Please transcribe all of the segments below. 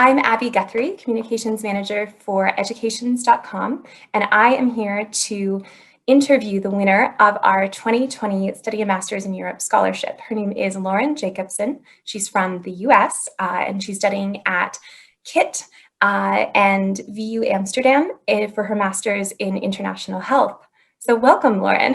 I'm Abby Guthrie, Communications Manager for Educations.com, and I am here to interview the winner of our 2020 Study a Master's in Europe Scholarship. Her name is Lauren Jacobson. She's from the US, and she's studying at KIT and VU Amsterdam for her Master's in International Health. So welcome, Lauren.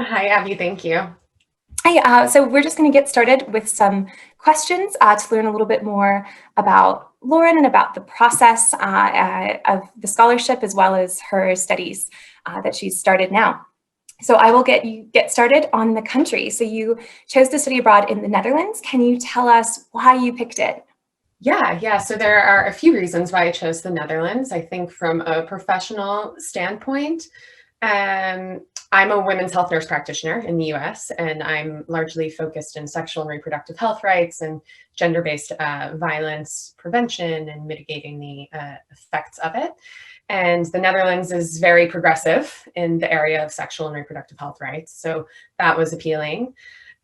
Hi, Abby. Thank you. Hi, so we're just going to get started with some questions to learn a little bit more about Lauren and about the process of the scholarship as well as her studies that she's started now. So I will get started on the country. So you chose to study abroad in the Netherlands. Can you tell us why you picked it? Yeah. So there are a few reasons why I chose the Netherlands. I think from a professional standpoint, I'm a women's health nurse practitioner in the US, and I'm largely focused in sexual and reproductive health rights and gender-based violence prevention and mitigating the effects of it. And the Netherlands is very progressive in the area of sexual and reproductive health rights. So that was appealing.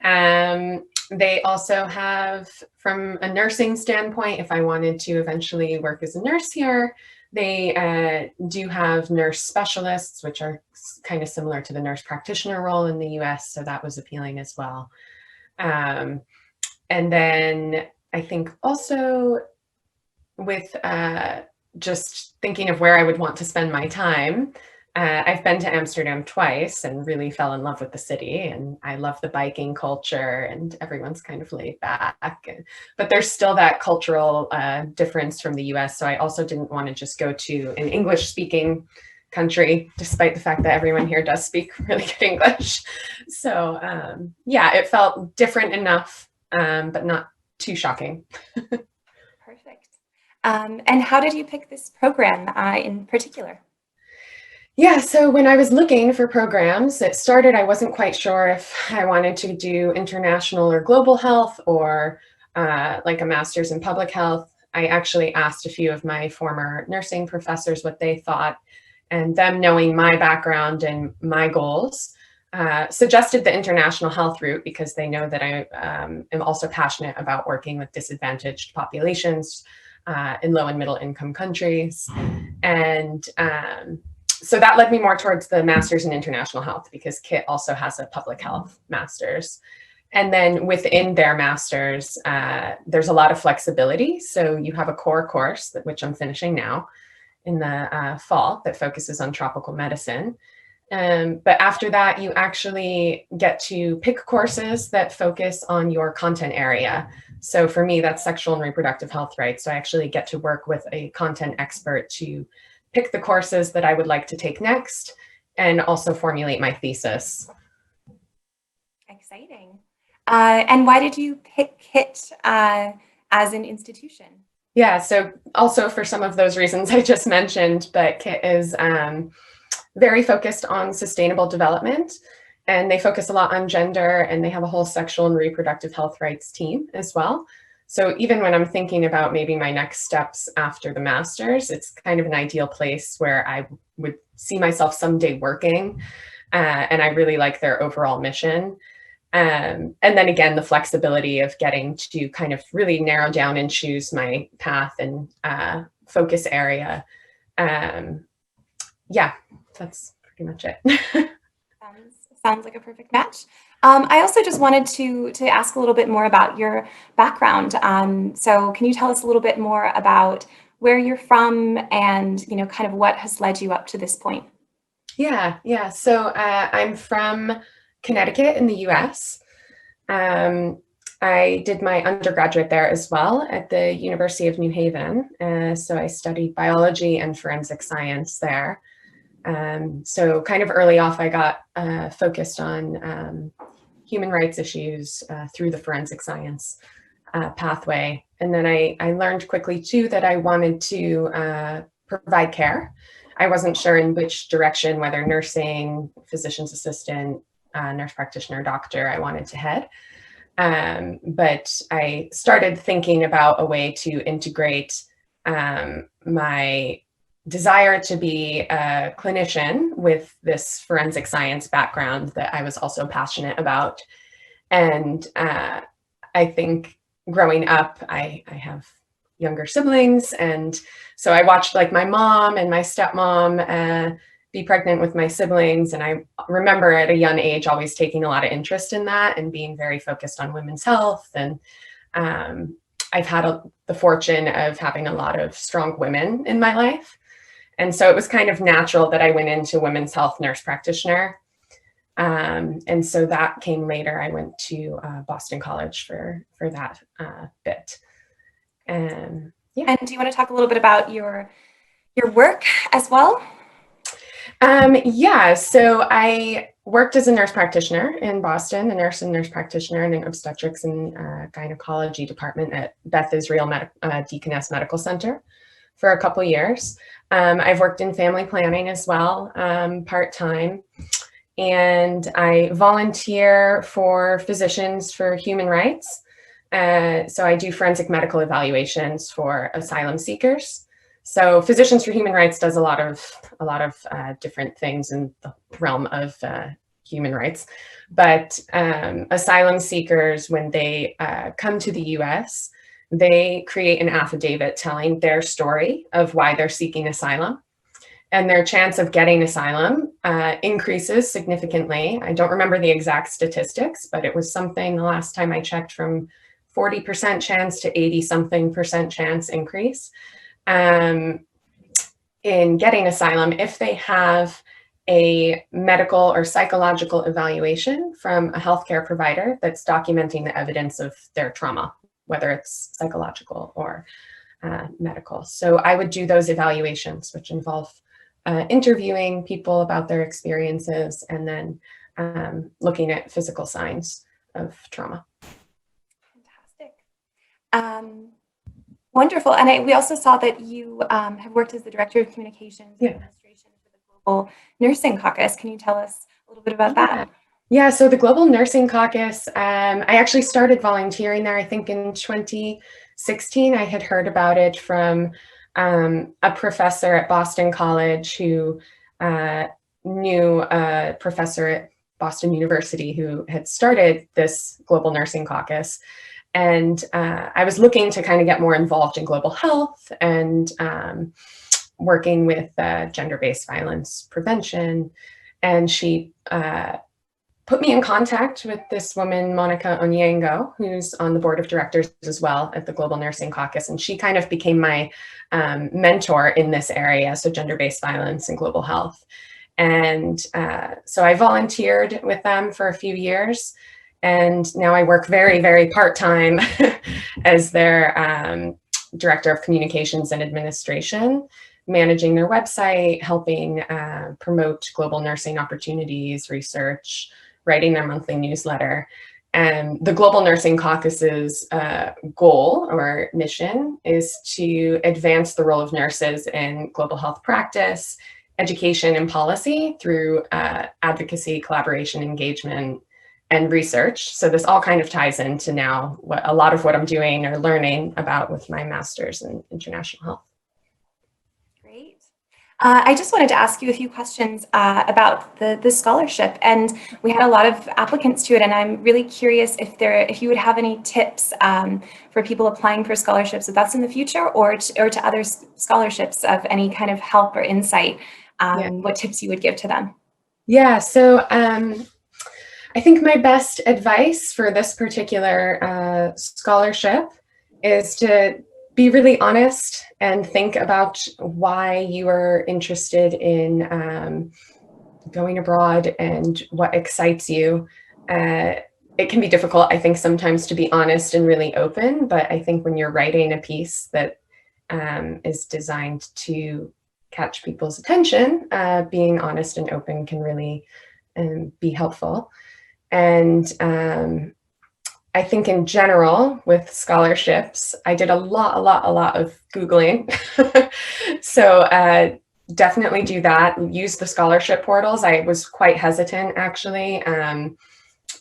They also have, from a nursing standpoint, if I wanted to eventually work as a nurse here, they do have nurse specialists, which are kind of similar to the nurse practitioner role in the US. So that was appealing as well. And then I think also with just thinking of where I would want to spend my time, I've been to Amsterdam twice and really fell in love with the city, and I love the biking culture and everyone's kind of laid back. But there's still that cultural difference from the US. So I also didn't want to just go to an English speaking country, despite the fact that everyone here does speak really good English. So yeah, it felt different enough, but not too shocking. Perfect. And how did you pick this program in particular? Yeah, so when I was looking for programs, it started, I wasn't quite sure if I wanted to do international or global health or like a master's in public health. I actually asked a few of my former nursing professors what they thought, and them knowing my background and my goals, suggested the international health route because they know that I am also passionate about working with disadvantaged populations in low and middle income countries. And so that led me more towards the master's in international health because KIT also has a public health master's. And then within their master's, there's a lot of flexibility. So you have a core course, which I'm finishing now in the fall, that focuses on tropical medicine. But after that, you actually get to pick courses that focus on your content area. So for me, that's sexual and reproductive health rights. So I actually get to work with a content expert to pick the courses that I would like to take next and also formulate my thesis. Exciting. And why did you pick KIT as an institution? Yeah, so also for some of those reasons I just mentioned, but KIT is very focused on sustainable development, and they focus a lot on gender, and they have a whole sexual and reproductive health rights team as well. So even when I'm thinking about maybe my next steps after the master's, it's kind of an ideal place where I would see myself someday working. And I really like their overall mission. And then again, the flexibility of getting to kind of really narrow down and choose my path and focus area. Yeah, that's pretty much it. Sounds like a perfect match. I also just wanted to ask a little bit more about your background. So can you tell us a little bit more about where you're from and, kind of what has led you up to this point? Yeah. So I'm from Connecticut in the US. I did my undergraduate there as well at the University of New Haven. So I studied biology and forensic science there. So kind of early off, I got focused on human rights issues through the forensic science pathway. And then I learned quickly too that I wanted to provide care. I wasn't sure in which direction, whether nursing, physician's assistant, nurse practitioner, doctor, I wanted to head. But I started thinking about a way to integrate my desire to be a clinician with this forensic science background that I was also passionate about. And I think growing up, I have younger siblings. And so I watched like my mom and my stepmom be pregnant with my siblings. And I remember at a young age always taking a lot of interest in that and being very focused on women's health. And I've had the fortune of having a lot of strong women in my life. And so it was kind of natural that I went into women's health nurse practitioner. And so that came later. I went to Boston College for that bit. Yeah. And do you want to talk a little bit about your work as well? Yeah, so I worked as a nurse practitioner in Boston, a nurse and nurse practitioner in an obstetrics and gynecology department at Beth Israel Deaconess Medical Center for a couple years. I've worked in family planning as well, part-time, and I volunteer for Physicians for Human Rights. So I do forensic medical evaluations for asylum seekers. So Physicians for Human Rights does a lot of different things in the realm of human rights, but asylum seekers, when they come to the U.S., they create an affidavit telling their story of why they're seeking asylum, and their chance of getting asylum increases significantly. I don't remember the exact statistics, but it was something the last time I checked from 40% chance to 80-something% chance increase in getting asylum if they have a medical or psychological evaluation from a healthcare provider that's documenting the evidence of their trauma, whether it's psychological or medical. So I would do those evaluations, which involve interviewing people about their experiences and then looking at physical signs of trauma. Fantastic. Wonderful. And we also saw that you have worked as the Director of Communications and Administration for the Global Nursing Caucus. Can you tell us a little bit about that? Yeah, so the Global Nursing Caucus, I actually started volunteering there, I think in 2016. I had heard about it from a professor at Boston College who knew a professor at Boston University who had started this Global Nursing Caucus. And I was looking to kind of get more involved in global health and working with gender-based violence prevention. And she put me in contact with this woman, Monica Onyengo, who's on the board of directors as well at the Global Nursing Caucus. And she kind of became my mentor in this area, so gender-based violence and global health. And so I volunteered with them for a few years. And now I work very, very part-time as their Director of Communications and Administration, managing their website, helping promote global nursing opportunities, research, writing their monthly newsletter. And the Global Nursing Caucus's goal or mission is to advance the role of nurses in global health practice, education, and policy through advocacy, collaboration, engagement, and research. So this all kind of ties into now a lot of what I'm doing or learning about with my master's in international health. Great. I just wanted to ask you a few questions about the scholarship, and we had a lot of applicants to it, and I'm really curious if you would have any tips for people applying for scholarships, if that's in the future, or to other scholarships of any kind of help or insight, what tips you would give to them. Yeah, so I think my best advice for this particular scholarship is to be really honest and think about why you are interested in going abroad and what excites you. It can be difficult, I think, sometimes to be honest and really open, but I think when you're writing a piece that is designed to catch people's attention, being honest and open can really be helpful. And I think in general with scholarships, I did a lot of Googling. So definitely do that. Use the scholarship portals. I was quite hesitant actually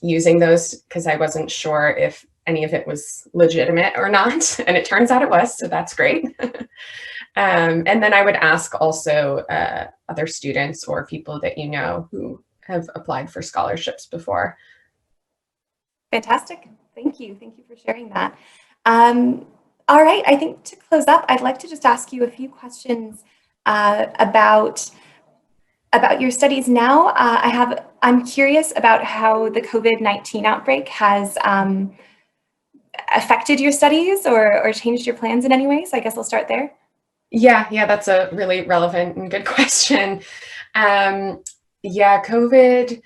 using those because I wasn't sure if any of it was legitimate or not. And it turns out it was, so that's great. And then I would ask also other students or people that you know who have applied for scholarships before. Fantastic. Thank you. Thank you for sharing that. All right, I think to close up, I'd like to just ask you a few questions about your studies now. I'm curious about how the COVID-19 outbreak has affected your studies or changed your plans in any way. So I guess I'll start there. Yeah, that's a really relevant and good question. Um, yeah, COVID,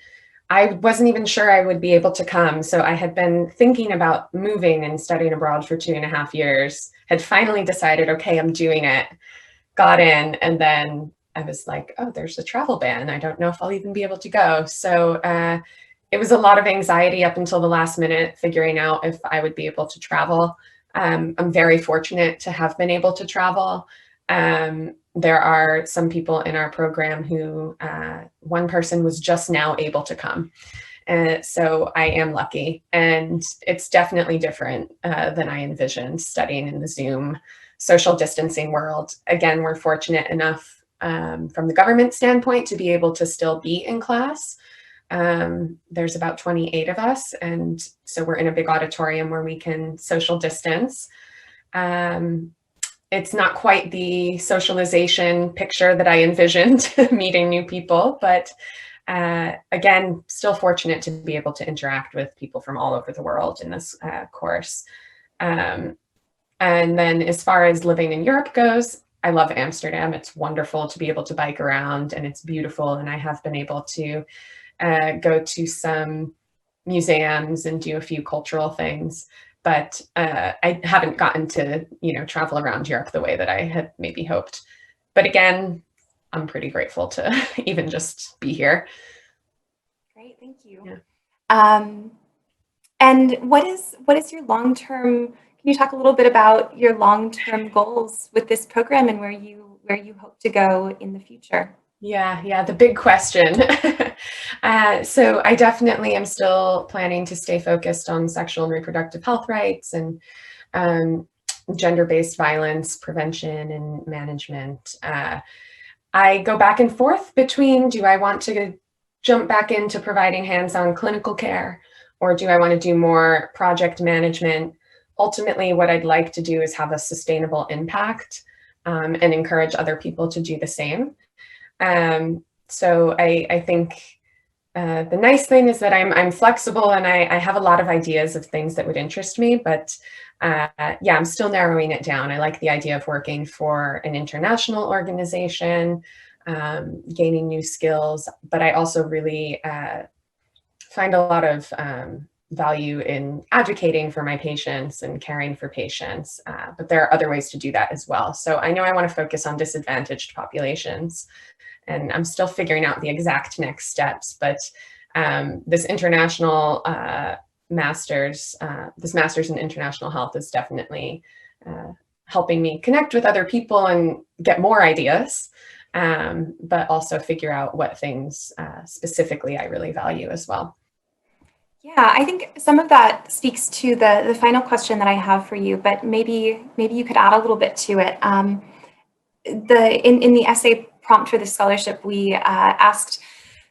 I wasn't even sure I would be able to come. So I had been thinking about moving and studying abroad for 2.5 years, had finally decided, okay, I'm doing it, got in, and then I was like, oh, there's a travel ban. I don't know if I'll even be able to go. So it was a lot of anxiety up until the last minute, figuring out if I would be able to travel. I'm very fortunate to have been able to travel. There are some people in our program who, one person was just now able to come. So I am lucky, and it's definitely different than I envisioned studying in the Zoom social distancing world. Again, we're fortunate enough from the government standpoint to be able to still be in class. There's about 28 of us, and so we're in a big auditorium where we can social distance. Um, it's not quite the socialization picture that I envisioned, meeting new people, but again, still fortunate to be able to interact with people from all over the world in this course. Um, and then as far as living in Europe goes, I love Amsterdam. It's wonderful to be able to bike around, and it's beautiful. And I have been able to go to some museums and do a few cultural things. But I haven't gotten to, travel around Europe the way that I had maybe hoped. But again, I'm pretty grateful to even just be here. Great, thank you. Yeah. And what is your long-term? Can you talk a little bit about your long-term goals with this program and where you hope to go in the future? Yeah, the big question. So I definitely am still planning to stay focused on sexual and reproductive health rights and um, gender-based violence prevention and management. I go back and forth between, do I want to jump back into providing hands-on clinical care, or do I want to do more project management? Ultimately, what I'd like to do is have a sustainable impact and encourage other people to do the same. So I think the nice thing is that I'm flexible, and I have a lot of ideas of things that would interest me, but yeah, I'm still narrowing it down. I like the idea of working for an international organization, gaining new skills, but I also really find a lot of value in advocating for my patients and caring for patients, but there are other ways to do that as well. So I know I want to focus on disadvantaged populations, and I'm still figuring out the exact next steps, but this international this master's in international health is definitely helping me connect with other people and get more ideas, but also figure out what things specifically I really value as well. Yeah, I think some of that speaks to the final question that I have for you, but maybe you could add a little bit to it. In the essay prompt for the scholarship, we asked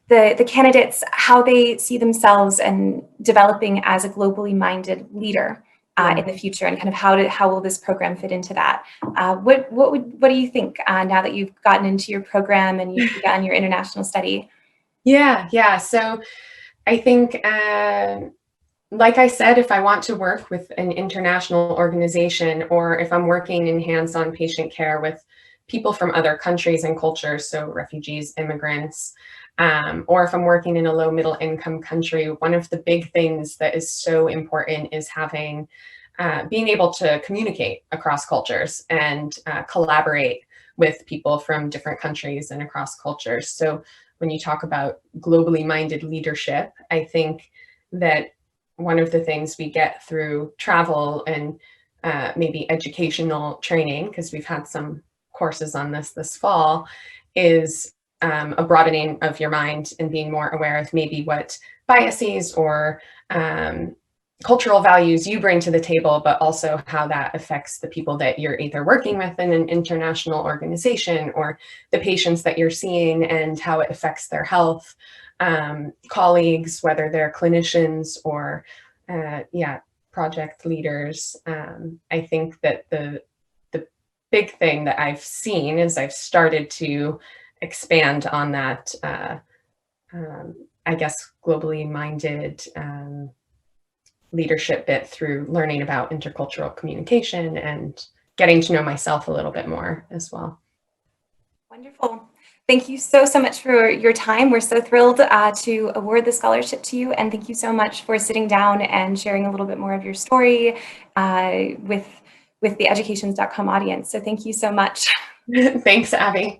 the candidates how they see themselves and developing as a globally minded leader in the future, and kind of how will this program fit into that? What do you think now that you've gotten into your program and you've begun your international study? Yeah. So I think, like I said, if I want to work with an international organization, or if I'm working in hands-on patient care with people from other countries and cultures, so refugees, immigrants, or if I'm working in a low middle income country, one of the big things that is so important is having, being able to communicate across cultures and collaborate with people from different countries and across cultures. So when you talk about globally minded leadership, I think that one of the things we get through travel and maybe educational training, because we've had some courses on this fall, is a broadening of your mind and being more aware of maybe what biases or cultural values you bring to the table, but also how that affects the people that you're either working with in an international organization, or the patients that you're seeing and how it affects their health, colleagues, whether they're clinicians or project leaders. I think that the big thing that I've seen is I've started to expand on that, I guess, globally minded leadership bit through learning about intercultural communication and getting to know myself a little bit more as well. Wonderful. Thank you so much for your time. We're so thrilled to award the scholarship to you. And thank you so much for sitting down and sharing a little bit more of your story with the educations.com audience. So thank you so much. Thanks, Abby.